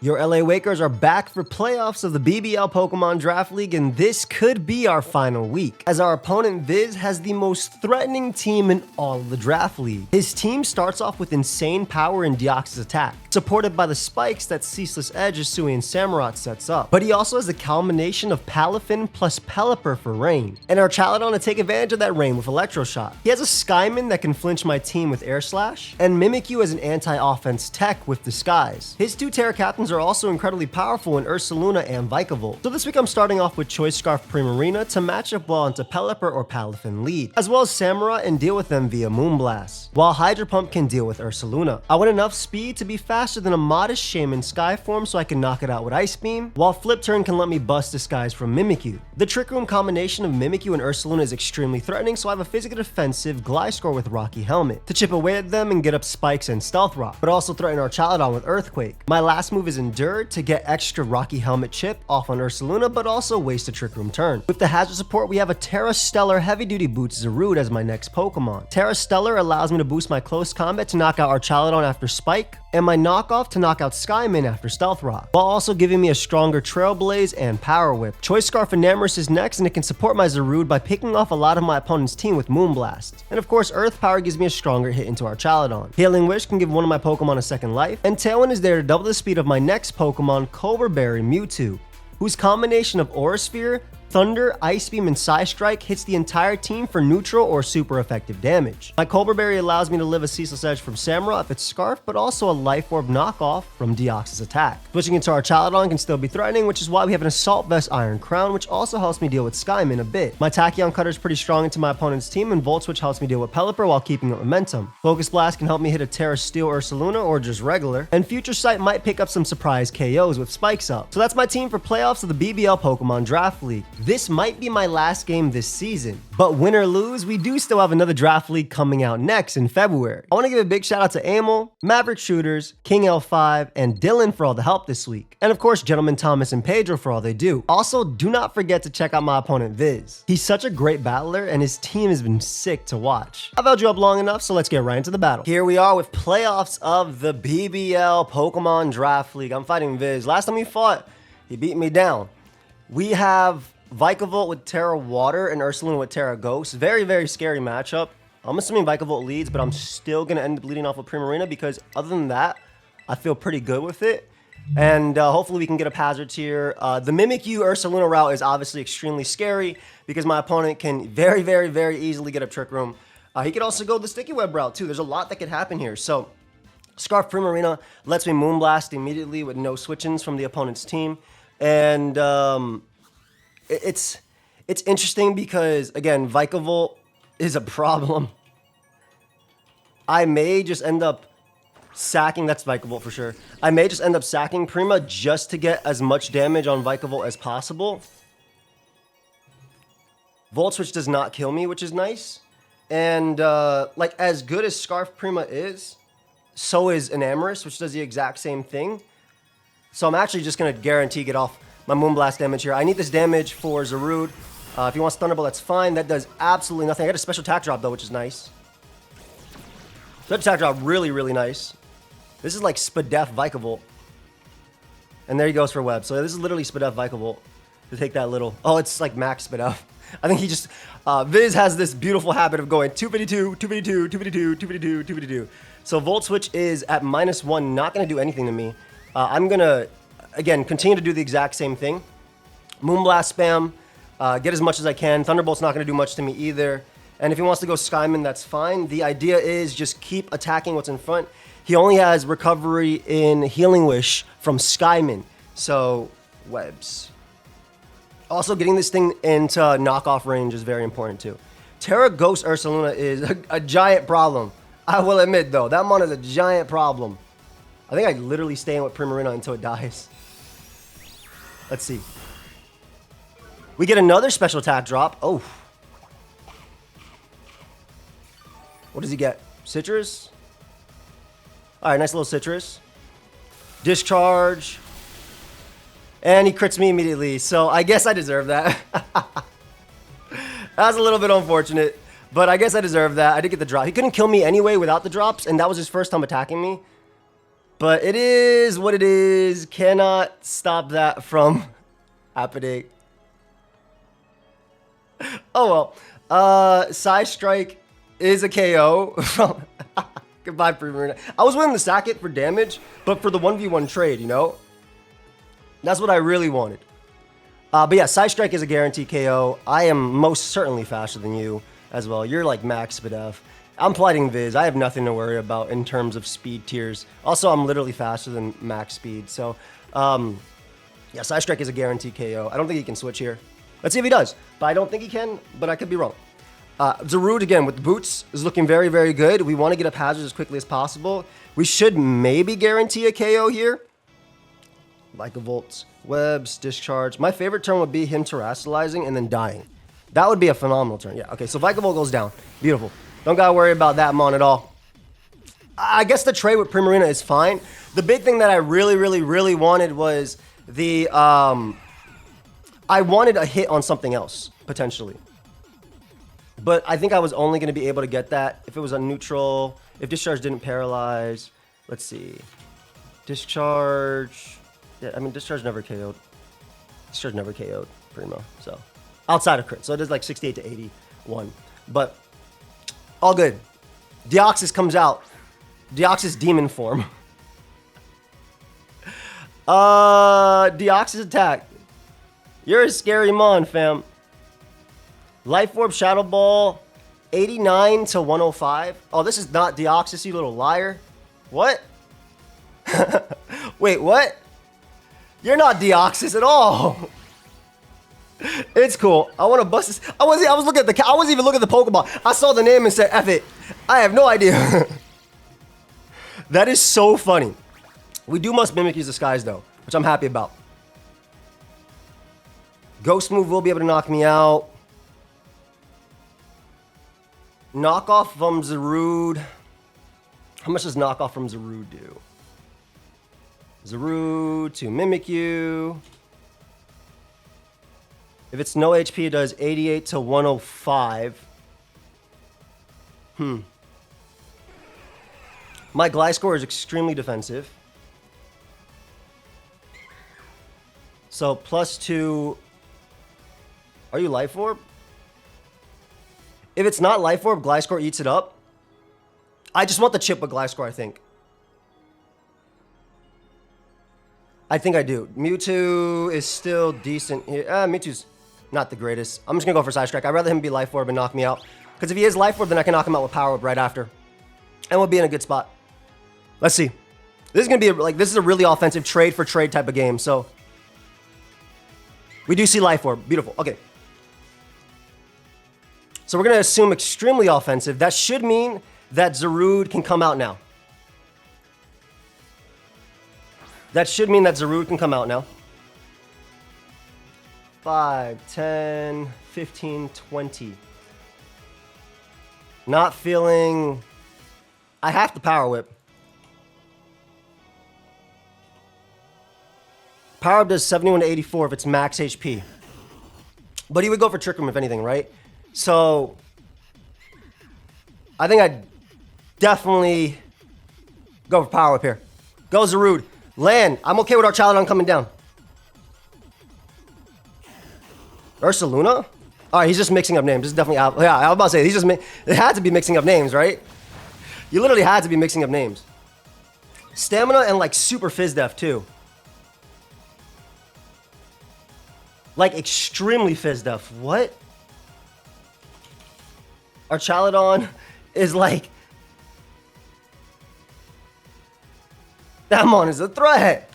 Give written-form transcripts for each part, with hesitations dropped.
Your LA Wakers are back for playoffs of the BBL Pokemon Draft League, and this could be our final week, as our opponent Viz has the most threatening team in all of the Draft League. His team starts off with insane power in Deoxys-Attack, supported by the spikes that Ceaseless Edge, Hisui, and Samurott sets up. But he also has a combination of Palafin plus Pelipper for rain, and our Chaladon to take advantage of that rain with Electro Shot. He has a Skyman that can flinch my team with Air Slash, and Mimikyu as an anti-offense tech with Disguise. His two Terra Captains are also incredibly powerful in Ursaluna and Vikavolt. So this week I'm starting off with Choice Scarf Primarina to match up well into Pelipper or Palafin lead, as well as Samurott and deal with them via Moonblast, while Hydro Pump can deal with Ursaluna. I want enough speed to be faster than a modest Shaman Sky form so I can knock it out with Ice Beam, while Flip Turn can let me bust Disguise from Mimikyu. The Trick Room combination of Mimikyu and Ursaluna is extremely threatening, so I have a physical defensive Gliscor with Rocky Helmet to chip away at them and get up Spikes and Stealth Rock, but also threaten our Chaladon with Earthquake. My last move is Endure to get extra Rocky Helmet chip off on Ursaluna, but also waste a Trick Room turn. With the Hazard support, we have a Terra Stellar Heavy Duty Boots Zarude as my next Pokemon. Terra Stellar allows me to boost my close combat to knock out our Chaladon after Spike, and my knockoff to knock out Skyman after Stealth Rock, while also giving me a stronger Trailblaze and Power Whip. Choice Scarf Enamorous is next, and it can support my Zarude by picking off a lot of my opponent's team with Moonblast. And of course, Earth Power gives me a stronger hit into our Chaladon. Healing Wish can give one of my Pokemon a second life, and Tailwind is there to double the speed of my next Pokemon, Cobra Berry Mewtwo, whose combination of Aura Sphere, Thunder, Ice Beam, and Psy Strike hits the entire team for neutral or super effective damage. My Cobra Berry allows me to live a Ceaseless Edge from Samurott if it's Scarf, but also a Life Orb knockoff from Deoxys-Attack. Switching into our Chaladon can still be threatening, which is why we have an Assault Vest Iron Crown, which also helps me deal with Skyman a bit. My Tachyon Cutter is pretty strong into my opponent's team, and Volt Switch helps me deal with Pelipper while keeping up momentum. Focus Blast can help me hit a Terra Steel Ursaluna or just regular, and Future Sight might pick up some surprise KOs with Spikes up. So that's my team for playoffs of the BBL Pokemon Draft League. This might be my last game this season, but win or lose, we do still have another Draft League coming out next in February. I want to give a big shout out to Amel, Maverick Shooters, King L5, and Dylan for all the help this week. And of course, Gentleman Thomas and Pedro for all they do. Also, do not forget to check out my opponent Viz. He's such a great battler, and his team has been sick to watch. I've held you up long enough, so let's get right into the battle. Here we are with playoffs of the BBL Pokemon Draft League. I'm fighting Viz. Last time we fought, he beat me down. We have Vikavolt with Terra Water and Ursaluna with Terra Ghost. Very, very scary matchup. I'm assuming Vikavolt leads, but I'm still going to end up leading off with Primarina because other than that, I feel pretty good with it. And hopefully we can get up hazards here. The Mimikyu Ursaluna route is obviously extremely scary because my opponent can very, very, very easily get up Trick Room. He could also go the Sticky Web route too. There's a lot that could happen here. So Scarf Primarina lets me Moonblast immediately with no switch-ins from the opponent's team. And it's interesting because, again, Vikavolt is a problem. I may just end up sacking, that's Vikavolt for sure. I may just end up sacking Prima just to get as much damage on Vikavolt as possible. Volt Switch does not kill me, which is nice. And, like, as good as Scarf Prima is, so is Enamorous, which does the exact same thing. So I'm actually just going to guarantee get off my Moonblast damage here. I need this damage for Zarude. If he wants Thunderbolt, that's fine. That does absolutely nothing. I got a special attack drop, though, which is nice. Special attack drop, really, really nice. This is like Spadef Vikavolt. And there he goes for Web. So this is literally Spadef Vikavolt to take that little... Oh, it's like max Spadef. I think he just... Viz has this beautiful habit of going 252, 252, 252, 252, 252. So Volt Switch is at -1, not going to do anything to me. I'm going to... Again, continue to do the exact same thing. Moonblast spam, get as much as I can. Thunderbolt's not going to do much to me either. And if he wants to go Skyman, that's fine. The idea is just keep attacking what's in front. He only has recovery in Healing Wish from Skyman. So, Webs. Also, getting this thing into knockoff range is very important too. Terra Ghost Ursaluna is a giant problem. I will admit, though, that mon is a giant problem. I think I literally stay in with Primarina until it dies. Let's see. We get another special attack drop. Oh. What does he get? Citrus? Alright, nice little Citrus. Discharge. And he crits me immediately, so I guess I deserve that. That was a little bit unfortunate, but I guess I deserve that. I did get the drop. He couldn't kill me anyway without the drops, and that was his first time attacking me. But it is what it is. Cannot stop that from happening. Oh well. Side Strike is a KO from... Goodbye, Primarina. I was willing to sack it for damage, but for the 1v1 trade, you know? That's what I really wanted. But yeah, Side Strike is a guaranteed KO. I am most certainly faster than you as well. You're like max speed F. I'm plighting Viz. I have nothing to worry about in terms of speed tiers. Also, I'm literally faster than max speed. So, yeah, Side Strike is a guaranteed KO. I don't think he can switch here. Let's see if he does. But I don't think he can, but I could be wrong. Zarude, again, with the boots, is looking very, very good. We want to get up hazards as quickly as possible. We should maybe guarantee a KO here. Like a Volt. Webs, Discharge. My favorite turn would be him terrestrializing and then dying. That would be a phenomenal turn. Yeah, okay, so Vikavolt goes down. Beautiful. Don't gotta worry about that mon at all. I guess the trade with Primarina is fine. The big thing that I really, really, really wanted was the... I wanted a hit on something else, potentially. But I think I was only going to be able to get that if it was a neutral, if Discharge didn't paralyze. Let's see. Discharge. Yeah, I mean, Discharge never KO'd. Discharge never KO'd Primo. So, outside of crit. So it is like 68 to 81. But, all good. Deoxys comes out. Deoxys demon form. Deoxys-Attack. You're a scary mon, fam. Life Orb, Shadow Ball, 89 to 105. Oh, this is not Deoxys, you little liar. What? Wait, what? You're not Deoxys at all. It's cool. I want to bust this. I wasn't even looking at the Pokeball. I saw the name and said, F it. I have no idea. That is so funny. We do must Mimikyu's Disguise, though, which I'm happy about. Ghost move will be able to knock me out. Knockoff from Zarude. How much does knockoff from Zarude do? Zarude to Mimikyu. If it's no HP, it does 88 to 105. My Gliscor is extremely defensive. So +2. Are you Life Orb? If it's not Life Orb, Gliscor eats it up. I just want the chip with Gliscor, I think. I think I do. Mewtwo is still decent here. Mewtwo's not the greatest. I'm just going to go for Side Strike. I'd rather him be Life Orb and knock me out. Because if he is Life Orb, then I can knock him out with Power Orb right after. And we'll be in a good spot. Let's see. This is going to be, this is a really offensive trade for trade type of game. So, we do see Life Orb. Beautiful. Okay. So we're going to assume extremely offensive. That should mean that Zarude can come out now. That should mean that Zarude can come out now. 5, 10, 15, 20. Not feeling... I have to Power Whip. Power Whip does 71 to 84 if it's max HP. But he would go for Trick Room if anything, right? So, I think I'd definitely go for Power Whip here. Go Zarude. Land. I'm okay with our Chaladon coming down. Ursaluna? Alright, he's just mixing up names. This is definitely out. Yeah, I was about to say, he's just it had to be mixing up names, right? You literally had to be mixing up names. Stamina and like super Fizz Def too. Like extremely Fizz Def. What? Our Chaladon is like... That mon is a threat.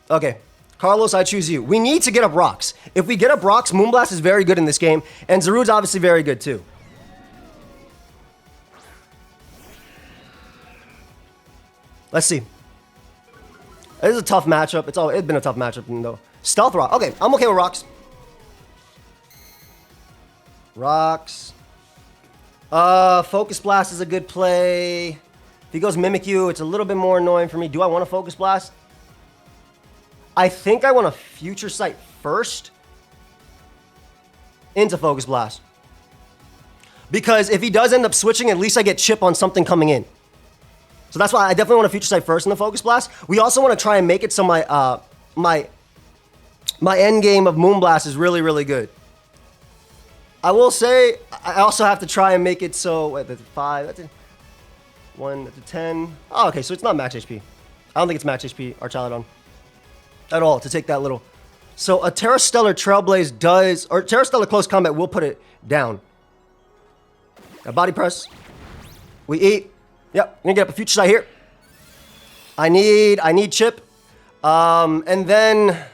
Okay. Carlos, I choose you. We need to get up rocks. If we get up rocks, Moonblast is very good in this game. And Zarude's obviously very good too. Let's see. This is a tough matchup. It's been a tough matchup though. Stealth Rock. Okay, I'm okay with rocks. Rocks. Focus Blast is a good play. If he goes Mimikyu, it's a little bit more annoying for me. Do I want to Focus Blast? I think I want to Future Sight first into Focus Blast. Because if he does end up switching, at least I get chip on something coming in. So that's why I definitely want to Future Sight first in the Focus Blast. We also want to try and make it so my my end game of Moonblast is really, really good. I will say, I also have to try and make it so, wait, that's 5, that's a 1, that's a 10. Oh, okay, so it's not max HP. I don't think it's max HP, Archaludon, at all, to take that little. So a Terra Stellar Trailblaze does, or Terra Stellar Close Combat will put it down. A body press. We eat. Yep, we're gonna get up a Future Sight here. I need chip. And then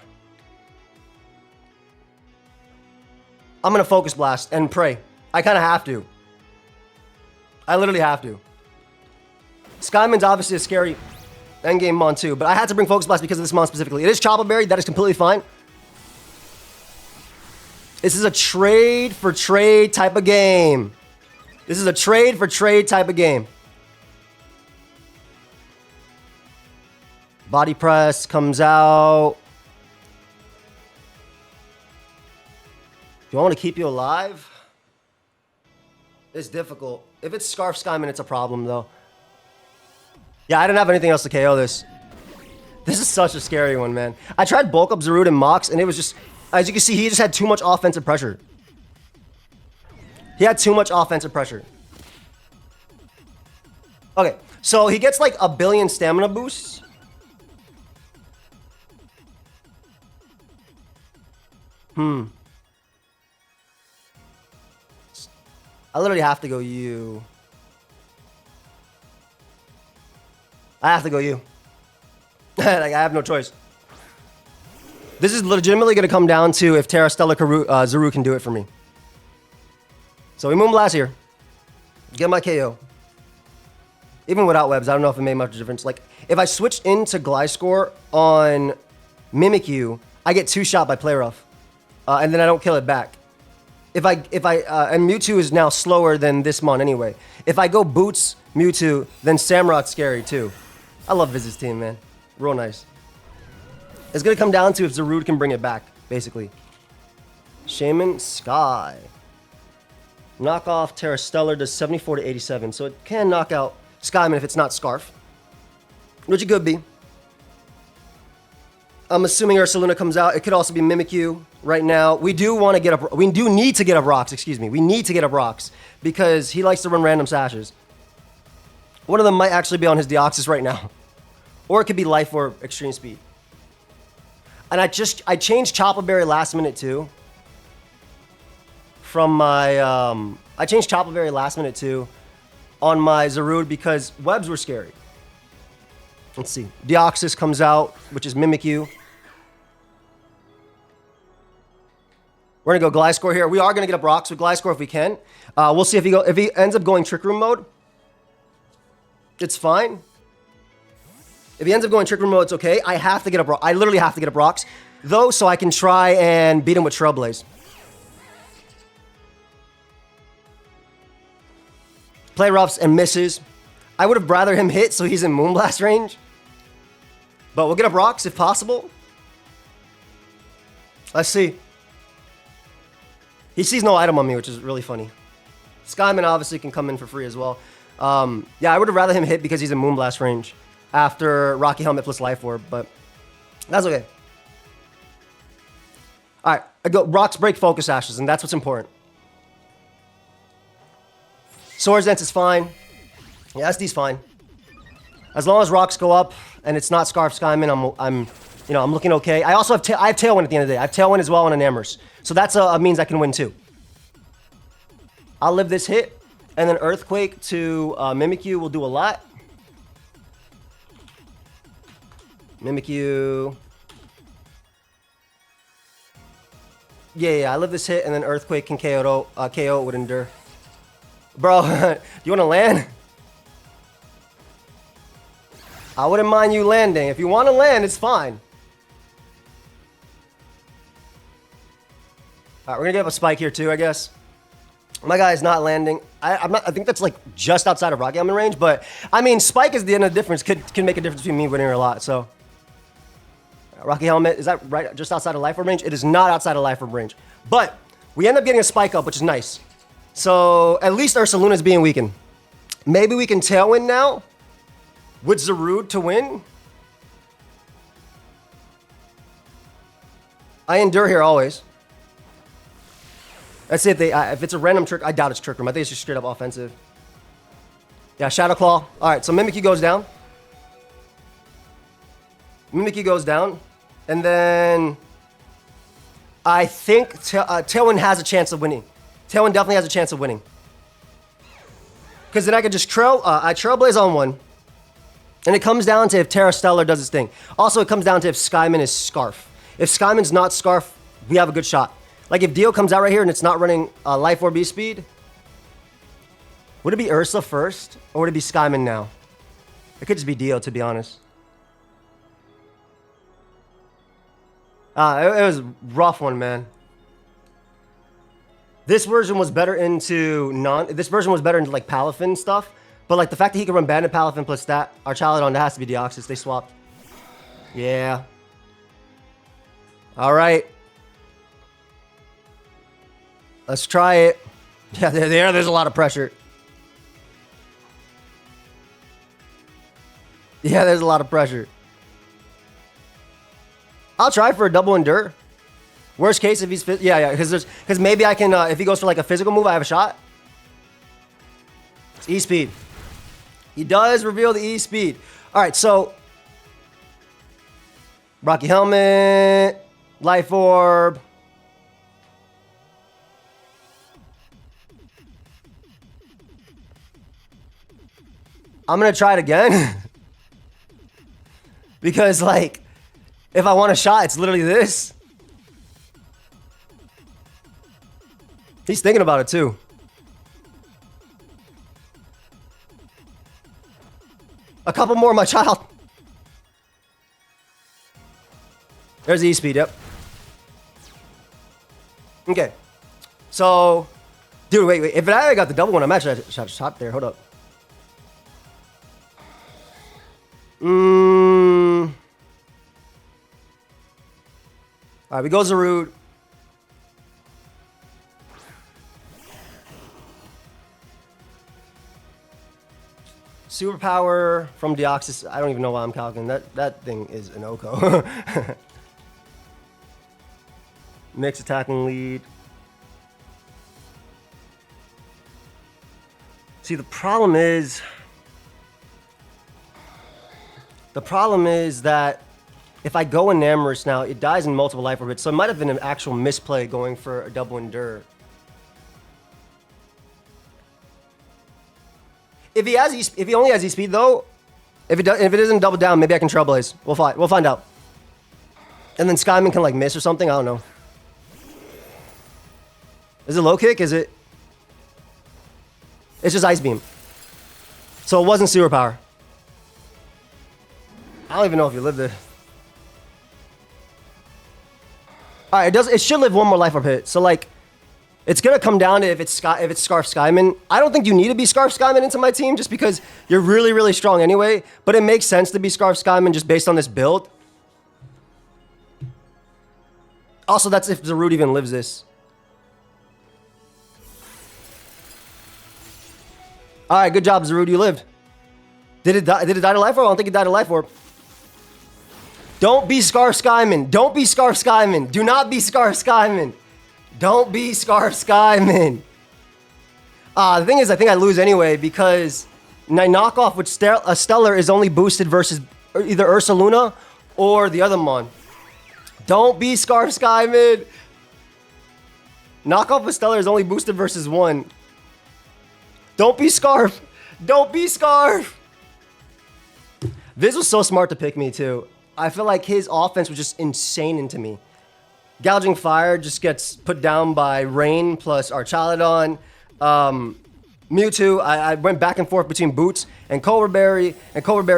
I'm gonna Focus Blast and pray. I kind of have to. I literally have to. Skyman's obviously a scary endgame mon too, but I had to bring Focus Blast because of this mon specifically. It is Chopper Berry, that is completely fine. This is a trade for trade type of game. This is a trade for trade type of game. Body press comes out. Do I want to keep you alive? It's difficult. If it's Scarf Skyman, it's a problem though. Yeah, I didn't have anything else to KO this. This is such a scary one, man. I tried bulk up Zarude and Mox, and it was just, as you can see, he just had too much offensive pressure. He had too much offensive pressure. Okay, so he gets like 1 billion stamina boosts. I literally have to go you. I have to go you. Like, I have no choice. This is legitimately going to come down to if Terra Stellar Zaru can do it for me. So we Moonblast here. Get my KO. Even without webs, I don't know if it made much difference. Like, if I switch into Gliscor on Mimikyu, I get 2-shot by Play Rough. And then I don't kill it back. And Mewtwo is now slower than this mon anyway. If I go Boots Mewtwo, then Samurot's scary too. I love Viz's team, man. Real nice. It's gonna come down to if Zarude can bring it back, basically. Shaman Sky. Knock off Terra Stellar does 74 to 87, so it can knock out Skyman if it's not Scarf. Which it could be. I'm assuming Ursaluna comes out. It could also be Mimikyu right now. We do want to get up. We do need to get up rocks. Excuse me. We need to get up rocks because he likes to run random sashes. One of them might actually be on his Deoxys right now, or it could be Life or Extreme Speed. And I changed Chopper Berry last minute too. From my I changed Chopper Berry last minute too on my Zarude because webs were scary. Let's see. Deoxys comes out, which is Mimikyu. We're gonna go Gliscor here. We are gonna get up rocks with Gliscor if we can. We'll see if he ends up going Trick Room mode. It's fine. If he ends up going Trick Room mode, it's okay. I have to get up rocks. I literally have to get up rocks, though, so I can try and beat him with Trailblaze. Play roughs and misses. I would have rather him hit so he's in Moonblast range. But we'll get up rocks if possible. Let's see. He sees no item on me, which is really funny. Skyman obviously can come in for free as well. Yeah, I would have rather him hit because he's in Moonblast range after Rocky Helmet plus Life Orb, but that's okay. All right, I go rocks break focus ashes, and that's what's important. Swords Dance is fine. Yeah, SD's fine. As long as rocks go up and it's not Scarf Skyman, I'm looking okay. I also have Tailwind at the end of the day. I have Tailwind as well on an Amherst. So that's a means I can win too. I'll live this hit, and then Earthquake to Mimikyu will do a lot. Mimikyu. Yeah, I live this hit, and then Earthquake can KO it with Endure. Bro, do you want to land? I wouldn't mind you landing. If you want to land, it's fine. All right, we're gonna get up a spike here too, I guess. My guy is not landing. I think that's like just outside of Rocky Helmet range, but I mean, spike is the end of the difference. Can make a difference between me winning or a lot. So, Rocky Helmet, is that right? Just outside of Life Orb range? It is not outside of Life Orb range, but we end up getting a spike up, which is nice. So at least Ursaluna is being weakened. Maybe we can Tailwind now. with Zarude to win. I endure here always. Let's see if they if it's a random trick. I doubt it's Trick Room. I think it's just straight up offensive. Yeah, Shadow Claw. All right, so Mimikyu goes down. Mimikyu goes down, and then I think Tailwind has a chance of winning. Tailwind definitely has a chance of winning. Because then I could just Trailblaze on one. And it comes down to if Terra Stellar does its thing. Also, it comes down to if Skyman is Scarf. If Skyman's not Scarf, we have a good shot. Like if Dio comes out right here and it's not running Life Orb speed, would it be Ursa first? Or would it be Skyman now? It could just be Dio, to be honest. It was a rough one, man. This version was better into like Palafin stuff. But like the fact that he could run Bandit Palafin plus that, our Chaladon, that has to be Deoxys. They swapped. Yeah. All right. Let's try it. Yeah, there's a lot of pressure. Yeah, there's a lot of pressure. I'll try for a double endure. Worst case, if he's because maybe I can if he goes for like a physical move, I have a shot. It's E-Speed. He does reveal the E-Speed. All right, so Rocky Helmet, Life Orb. I'm gonna try it again because like if I want a shot, it's literally this. He's thinking about it too. A couple more, my child. There's the E-Speed, yep. Okay. So, dude, wait. If I got the double one, I'm actually shot there. Hold up. All right, we go Zarude. Superpower from Deoxys. I don't even know why I'm calculating. That thing is an Oko. Mix attacking lead. See, the problem is that if I go Enamorous now, it dies in multiple life orbits. So it might have been an actual misplay going for a double endure. If he only has E-Speed though, if it isn't double down, maybe I can Trailblaze. We'll find out. And then Skyman can like miss or something. I don't know. Is it low kick? Is it? It's just Ice Beam. So it wasn't Superpower. I don't even know if you lived it. All right, it should live one more life orb hit. So like, it's gonna come down to if it's Scarf Skyman. I don't think you need to be Scarf Skyman into my team just because you're really, really strong anyway. But it makes sense to be Scarf Skyman just based on this build. Also, that's if Zarude even lives this. All right, good job, Zarude. You lived. Did it die to Life Orb? I don't think it died to Life Orb. Don't be Scarf Skyman. Don't be Scarf Skyman. Do not be Scarf Skyman. Don't be Scarf Skyman. The thing is, I think I lose anyway because my knockoff with Stellar is only boosted versus either Ursaluna or the other Mon. Don't be Scarf Skyman. Knockoff with Stellar is only boosted versus one. Don't be Scarf. Don't be Scarf. Viz was so smart to pick me too. I feel like his offense was just insane into me. Gouging Fire just gets put down by Rain plus Archaladon. Mewtwo, I went back and forth between Boots and Cobra Berry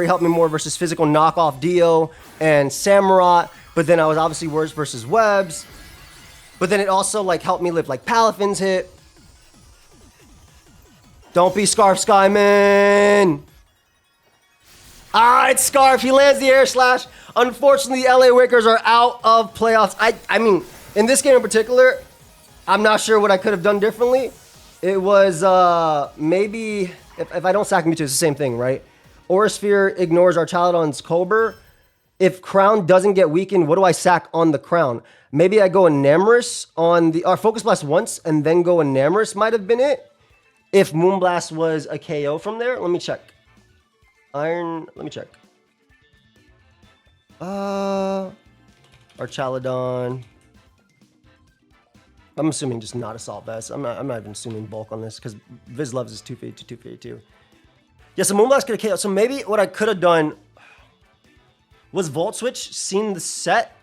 helped me more versus physical knockoff Dio and Samurott, but then I was obviously worse versus Webs. But then it also like helped me live like Palafin's hit. Don't be Scarf Skyman. It's Scarf. He lands the Air Slash. Unfortunately, the LA Wickers are out of playoffs. I mean, in this game in particular, I'm not sure what I could have done differently. It was maybe, if I don't sack Mewtwo, it's the same thing, right? Aura Sphere ignores Archaludon's Cobra. If Crown doesn't get weakened, what do I sack on the Crown? Maybe I go Enamorous on the... Or Focus Blast once and then go Enamorous might have been it. If Moonblast was a KO from there. Let me check. Let me check. Archaludon. I'm assuming just not Assault Vest. I'm not even assuming bulk on this because Viz loves is 252, 252. Yeah, so Moonblast could have KO. So maybe what I could have done was Volt Switch, seen the set,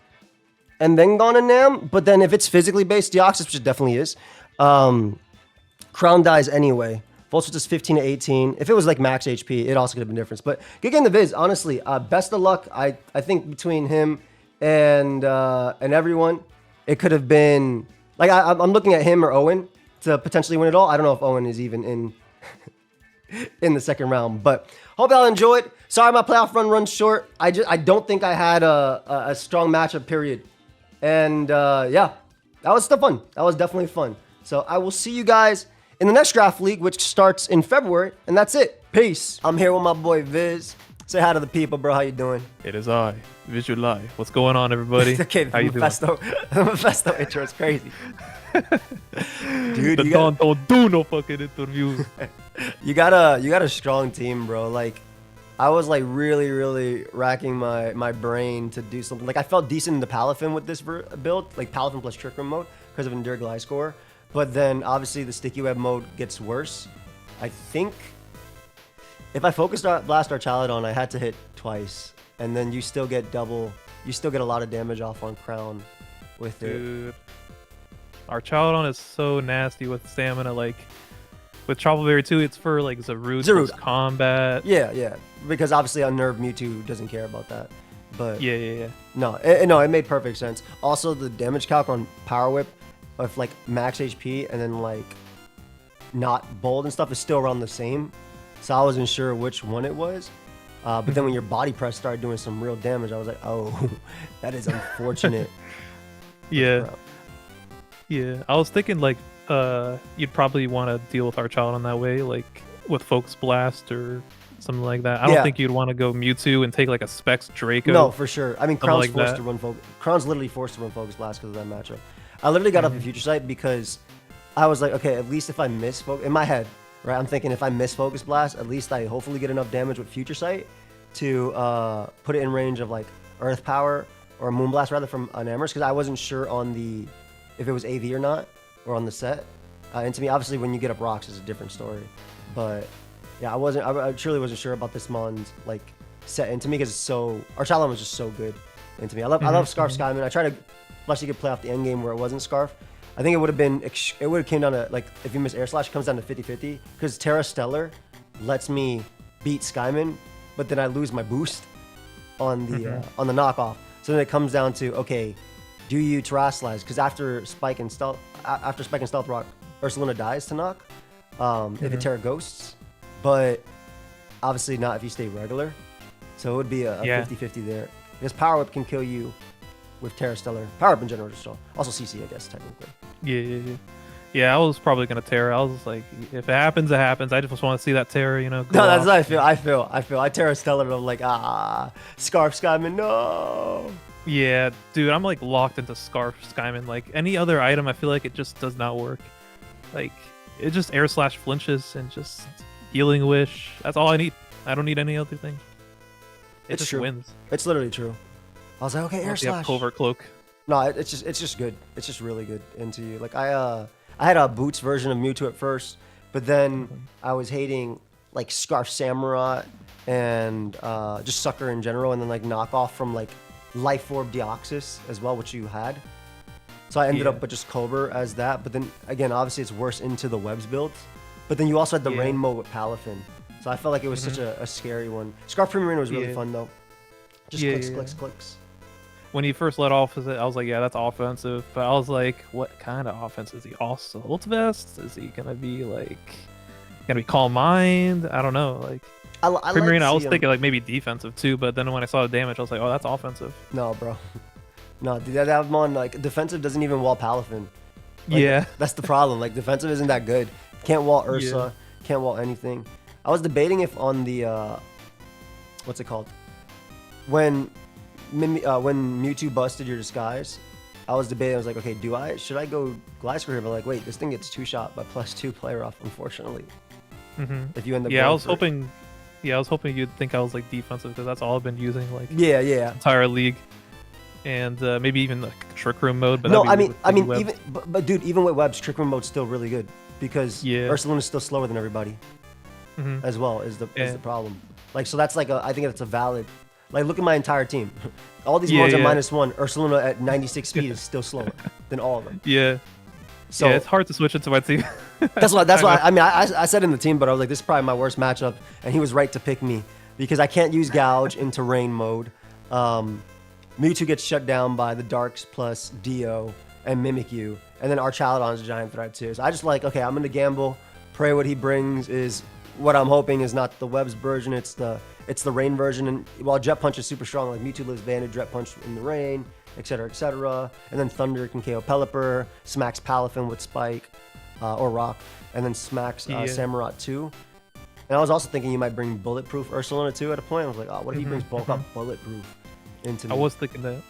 and then gone to Nam. But then if it's physically based Deoxys, which it definitely is, Crown dies anyway. Volt Switch is 15 to 18. If it was like max HP, it also could have been different. But good game to Viz, honestly. Best of luck. I think between him and everyone, it could have been... Like, I'm looking at him or Owen to potentially win it all. I don't know if Owen is even in in the second round. But hope y'all enjoyed. Sorry my playoff run runs short. I don't think I had a strong matchup, period. And yeah, that was still fun. That was definitely fun. So I will see you guys in the next draft league, which starts in February. And that's it. Peace. I'm here with my boy Viz. Say hi to the people, bro. How you doing? It is I, Visual Live. What's going on, everybody? Okay, how you doing? The Mephisto intro is crazy. Dude, don't do no fucking interviews. You got a strong team, bro. Like, I was like really racking my brain to do something. Like, I felt decent in the Palafin with this build, like Palafin plus Trick Room mode because of Endure Glide Score. But then obviously the Sticky Web mode gets worse. I think if I focused Blast Archaludon, I had to hit twice, and then you still get double. You still get a lot of damage off on Crown with it. Dude, Archaludon is so nasty with stamina. Like with Tropical Berry 2, it's for like Zarude combat. Yeah, because obviously Unnerved Mewtwo doesn't care about that. But yeah. No, it made perfect sense. Also, the damage calc on Power Whip of like max HP and then like not bold and stuff is still around the same. So I wasn't sure which one it was. But then when your body press started doing some real damage, I was like, oh, that is unfortunate. Yeah. I was thinking like you'd probably want to deal with Archaludon that way, like with Focus Blast or something like that. I don't think you'd want to go Mewtwo and take like a Specs Draco. No, for sure. I mean, Crown's like forced to run Focus. Crown's literally forced to run Focus Blast because of that matchup. I literally got up in Future Sight because I was like, okay, at least if I miss Focus... In my head, right, I'm thinking if I miss Focus Blast, at least I hopefully get enough damage with Future Sight to put it in range of like Earth Power or Moonblast rather from Enamorous, because I wasn't sure on the if it was AV or not or on the set. And to me, obviously, when you get up rocks, it's a different story. But yeah, I truly wasn't sure about this Mon's like set into me because it's so Archaludon was just so good into me. I love Scarf Skyman. I try to actually could play off the end game where it wasn't Scarf. I think it would have came down to like if you miss Air Slash, it comes down to 50-50 because Terra Stellar lets me beat Skyman, but then I lose my boost on the knockoff. So then it comes down to, okay, do you Terrasilize? Because after Spike and Stealth Rock, Ursaluna dies to knock if it Terra Ghosts, but obviously not if you stay regular. So it would be a 50-50 there. Because Power Whip can kill you with Terra Stellar. Power Whip in general is strong. Also CC, I guess, technically. Yeah, I was probably going to Terra. I was like, if it happens, it happens. I just want to see that Terra, you know, go No, that's off. what I feel. I Terra Stellar, and I'm like, Scarf Skyman, no. Yeah, dude, I'm like locked into Scarf Skyman. Like any other item, I feel like it just does not work. Like it just Air Slash flinches and just Healing Wish. That's all I need. I don't need any other thing. It just wins. It's literally true. I was like, okay, Air Slash. Covert Cloak. No, it's just good. It's just really good into you. Like I had a Boots version of Mewtwo at first, but then I was hating like Scarf Samurai and just Sucker in general, and then like knockoff from like Life Orb Deoxys as well, which you had. So I ended up with just Cobra as that. But then again, obviously it's worse into the Webs build. But then you also had the Rain mode with Palafin. So I felt like it was such a scary one. Scarf Premium was really fun though. Just clicks. When he first let off, I was like, yeah, that's offensive. But I was like, what kind of offense? Is he Assault Vest? Is he gonna be Calm Mind? I don't know. Like I was thinking like maybe defensive too, but then when I saw the damage, I was like, oh, that's offensive. No, bro. No, dude, that Avmon, like defensive doesn't even wall Palafin. Like, that's the problem. Like defensive isn't that good. Can't wall Ursa. Can't wall anything. I was debating if on the what's it called? When Mewtwo busted your disguise, I was debating. I was like, okay, should I go Gliscor here? But like, wait, this thing gets 2-shot by +2 play rough, unfortunately. If you end up I was hoping you'd think I was like defensive, because that's all I've been using like entire league, and maybe even like Trick Room mode. But no, I mean even but dude, even with webs, Trick Room mode's still really good because Ursaluna's still slower than everybody as well. Is the problem? Like, so that's like I think that's a valid. Like, look at my entire team. All these mods are -1. Ursaluna at 96 speed is still slower than all of them. So it's hard to switch into my team. That's why. I mean, I said in the team, but I was like, this is probably my worst matchup, and he was right to pick me because I can't use Gouge into rain mode. Mewtwo gets shut down by the Darks plus Dio and Mimikyu, and then Archaludon's a giant threat too. So I just like, okay, I'm gonna gamble, pray what he brings is what I'm hoping is not the Webs version, it's the rain version. And while Jet Punch is super strong, like Mewtwo lives banded, Jet Punch in the rain, etc., etc. And then Thunder can KO Pelipper, smacks Palafin with Spike or Rock, and then smacks Samurott too. And I was also thinking you might bring Bulletproof Ursaluna too at a point. I was like, oh, what if he brings Bulk Up Bulletproof into me? I was thinking that,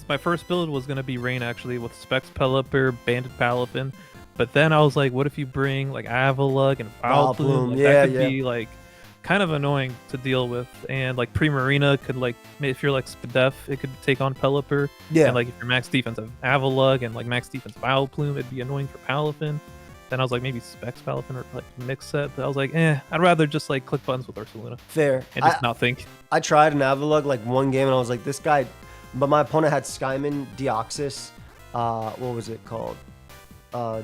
my first build was gonna be rain actually with Specs Pelipper, Banded Palafin. But then I was like, what if you bring like Avalugg and Vileplume? Like, that could be like kind of annoying to deal with. And like Primarina could like, if you're like Spadef, it could take on Pelipper. And like if you're max defense of Avalugg and like max defense Vileplume, it'd be annoying for Palafin. Then I was like, maybe Specs Palafin or like mix set. But I was like, I'd rather just like click buttons with Ursaluna. Fair. And just not think. I tried an Avalugg like one game and I was like, this guy, but my opponent had Skyman, Deoxys, what was it called?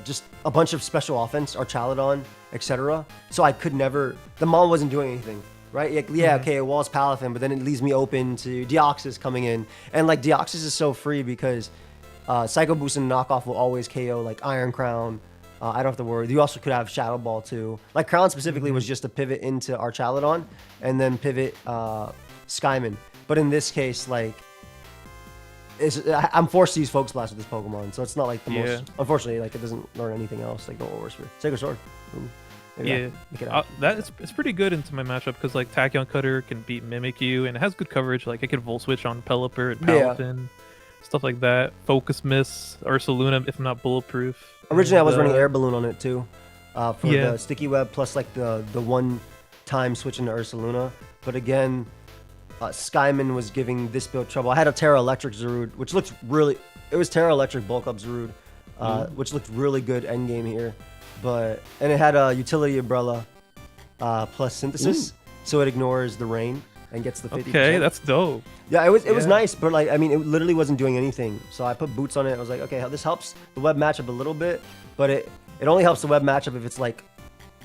Just a bunch of special offense, Archaludon, etc. So I could never. The Mon wasn't doing anything, right? Okay, it walls Palafin, but then it leaves me open to Deoxys coming in, and like Deoxys is so free because Psycho Boost and Knockoff will always KO like Iron Crown. I don't have to worry. You also could have Shadow Ball too. Like Crown specifically was just a pivot into Archaludon and then pivot Skyman. But in this case, like. I'm forced to use Focus Blast with this Pokemon, so it's not like the most. Unfortunately, like it doesn't learn anything else. Like no worse for Sacred Sword. It's pretty good into my matchup because like Tachyon Cutter can beat Mimikyu and it has good coverage. Like I could Volt Switch on Pelipper and Palafin, stuff like that. Focus Miss, Ursaluna if not Bulletproof. Originally, I was running Air Balloon on it too, for the Sticky Web plus like the one time switching to Ursaluna. But again. Skyman was giving this build trouble. I had a Terra Electric Zarude, which looked really. It was Terra Electric Bulk Up Zarude, which looked really good endgame here, and it had a Utility Umbrella plus Synthesis, so it ignores the rain and gets the 50%. Okay, that's dope. Yeah, it was nice, but like I mean, it literally wasn't doing anything. So I put boots on it. I was like, okay, this helps the web matchup a little bit, but it only helps the web matchup if it's like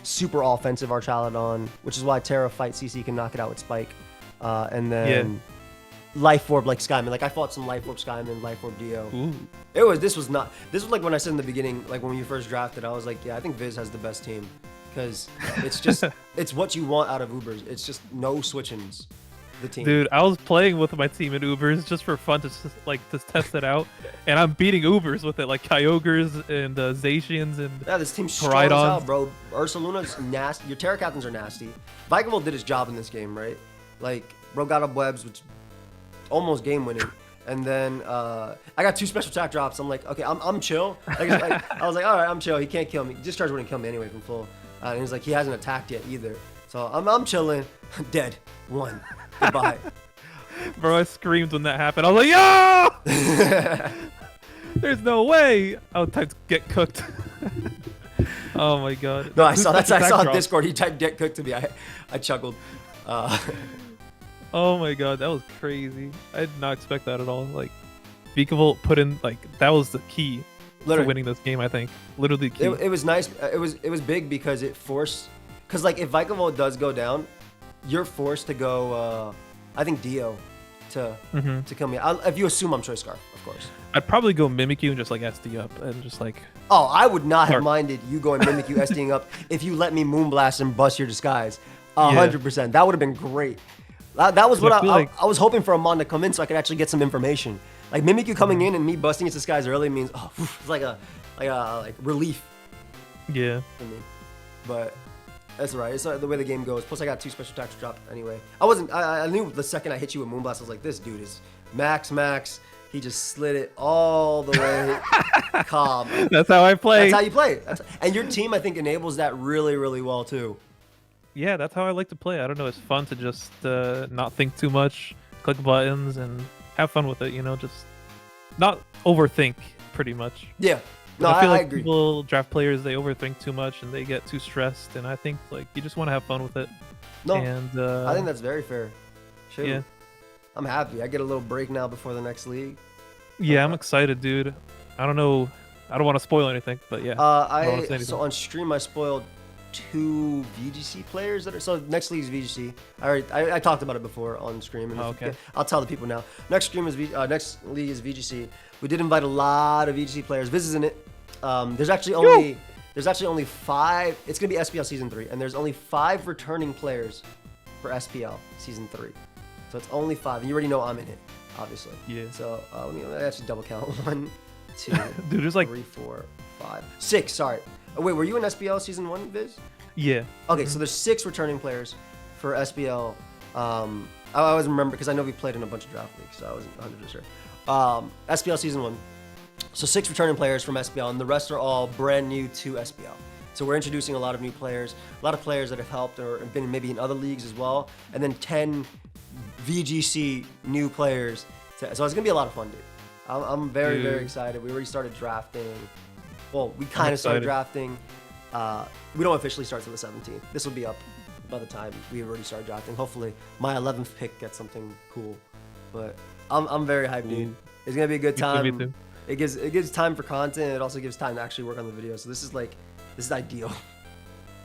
super offensive Archaludon, which is why Terra Fight CC can knock it out with Spike. And then Life Orb like Skyman. Like I fought some Life Orb Skyman, Life Orb Dio. This was like when I said in the beginning, like when you first drafted, I was like, I think Viz has the best team. Because it's just it's what you want out of Ubers. It's just no switch-ins. The team. Dude, I was playing with my team in Ubers just for fun to test it out. And I'm beating Ubers with it, like Kyogres and Zacians and this team's strong as hell, bro. Ursaluna's nasty. Your Terra Captains are nasty. Vikavolt did his job in this game, right? Like, bro got up webs, which almost game winning, and then I got 2 special attack drops. I'm like, okay, I'm chill. Like, I was like, all right, I'm chill. He can't kill me. Discharge wouldn't kill me anyway from full. And he's like, he hasn't attacked yet either. So I'm chilling. Dead. 1. Goodbye. Bro, I screamed when that happened. I was like, yo! There's no way. I would type get cooked. Oh my god. No, I saw that. I saw on Discord. He typed get cooked to me. I chuckled. Oh my god, that was crazy. I did not expect that at all. Like, Vikavolt put in, like, that was the key to winning this game, I think. Literally the key. It was nice. It was big because it forced... Because, like, if Vikavolt does go down, you're forced to go, I think, Dio to kill me. If you assume I'm Choice Scarf, of course. I'd probably go Mimikyu and just, like, SD up and just, like... Oh, I would not have minded you going Mimikyu SDing up if you let me Moonblast and bust your disguise. 100%. That would have been great. That was what I was hoping for a Mon to come in so I could actually get some information. Like Mimikyu coming in and me busting its disguise early means it's like relief. Yeah. For me. But That's right. It's the way the game goes. Plus, I got 2 special attacks dropped anyway. I knew the second I hit you with Moonblast, I was like, this dude is max. He just slid it all the way calm. That's how I play. That's how you play. And your team, I think, enables that really, really well, too. Yeah, that's how I like to play. I don't know. It's fun to just not think too much, click buttons, and have fun with it. You know, just not overthink, pretty much. Yeah. No, I feel like agree. People, draft players, they overthink too much and they get too stressed. And I think like you just want to have fun with it. No, and I think that's very fair. Shoot. Yeah. I'm happy. I get a little break now before the next league. Yeah, I'm excited, dude. I don't know. I don't want to spoil anything, but yeah. I don't wanna say anything. So on stream I spoiled 2 VGC players that are so next league is VGC. I talked about it before on stream. And okay. I'll tell the people now. Next league is VGC. We did invite a lot of VGC players. Viz is in it. There's actually only 5. It's gonna be SPL season 3, and there's only 5 returning players for SPL season 3. So it's only 5, and you already know I'm in it, obviously. Yeah. So let me actually double count. 1, 2, dude, there's like 3, 4, 5, 6. Sorry. Oh, wait, were you in SPL season 1, Viz? Yeah. Okay, so there's 6 returning players for SPL. I always remember because I know we played in a bunch of draft leagues, so I wasn't 100% sure. SPL season 1. So 6 returning players from SPL, and the rest are all brand new to SPL. So we're introducing a lot of new players, a lot of players that have helped or have been maybe in other leagues as well, and then 10 VGC new players. So it's gonna be a lot of fun, dude. I'm very, very excited. We already started drafting. Well, we kind of started drafting. We don't officially start till the 17th. This will be up by the time we already started drafting. Hopefully, my 11th pick gets something cool. But I'm very hyped, dude. It's gonna be a good time. Me too. It gives time for content. It also gives time to actually work on the video. So this is ideal.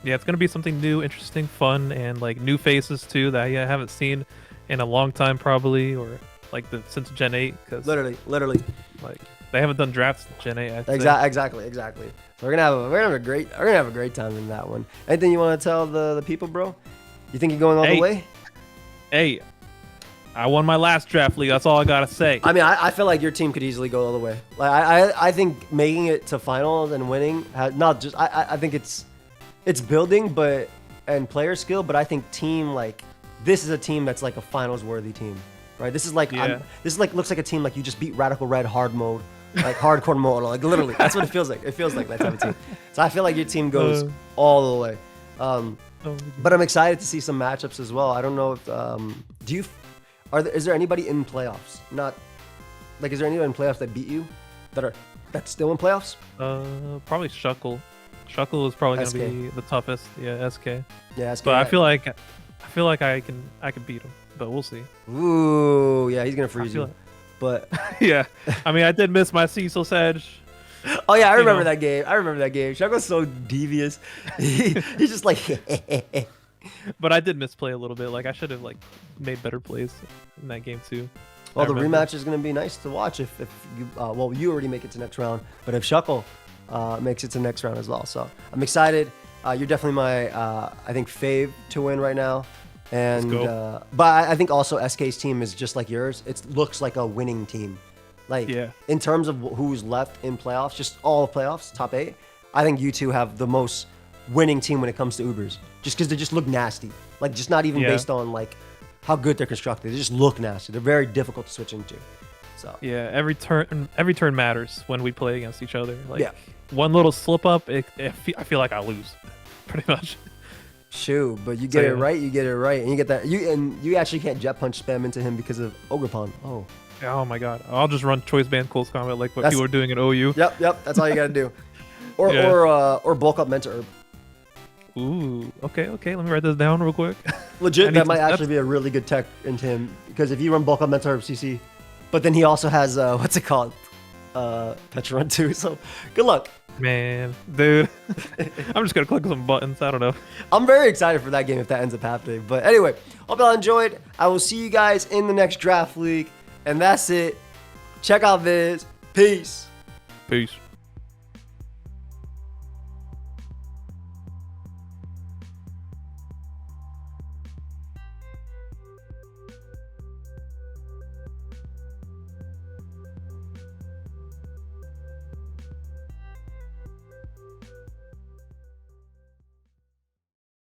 Yeah, it's gonna be something new, interesting, fun, and like new faces too that I haven't seen in a long time, probably, or like since Gen 8. Cause literally, like they haven't done drafts since Gen 8. Exactly. So we're gonna have a great time in that one. Anything you want to tell the people, bro? You think you're going all the way? Hey, I won my last draft league. That's all I gotta say. I mean, I feel like your team could easily go all the way. Like I think making it to finals and winning, not just I think it's building, and player skill, but I think team this is a team that's like a finals worthy team, right? This is like looks like a team like you just beat Radical Red hard mode, like hardcore mode, like literally. That's what it feels like. It feels like that type of team. So I feel like your team goes all the way. But I'm excited to see some matchups as well. I don't know if is there anybody in playoffs? Not like, is there anyone in playoffs that beat you that's still in playoffs? Probably Shuckle. Shuckle is probably SK. gonna be the toughest. Yeah, SK. Yeah, SK. But I feel like I can beat him, but we'll see. Ooh, yeah, he's gonna freeze you. But yeah, I mean, I did miss my Cecil Sedge. Oh yeah, I remember that game. Shuckle's so devious. He's just like. But I did misplay a little bit. Like I should have made better plays in that game too. Well, the rematch is going to be nice to watch if you you already make it to next round, but if Shuckle makes it to next round as well. So I'm excited. You're definitely my I think fave to win right now. And but I think also SK's team is just like yours. It looks like a winning team. In terms of who's left in playoffs, just all playoffs, top 8. I think you two have the most winning team when it comes to Ubers, just because they just look nasty. Just not even based on how good they're constructed. They just look nasty. They're very difficult to switch into. So yeah, every turn matters when we play against each other. One little slip up, I feel like I lose, pretty much. Shoot, but you get it right, and you get that. You actually can't jet punch spam into him because of Ogrepon. Oh my god, I'll just run choice band close combat like what people are doing in OU. Yep, that's all you gotta do. Or bulk up Mentor Herb. Ooh, okay, let me write this down real quick. Legit, that might actually be a really good tech into him, because if you run bulk up Mentor Herb CC, but then he also has what's it called, Petra Run too. So good luck, man, dude. I'm just gonna click some buttons. I don't know. I'm very excited for that game if that ends up happening. But anyway, hope y'all enjoyed. I will see you guys in the next draft league, and that's it. Check out Viz. Peace.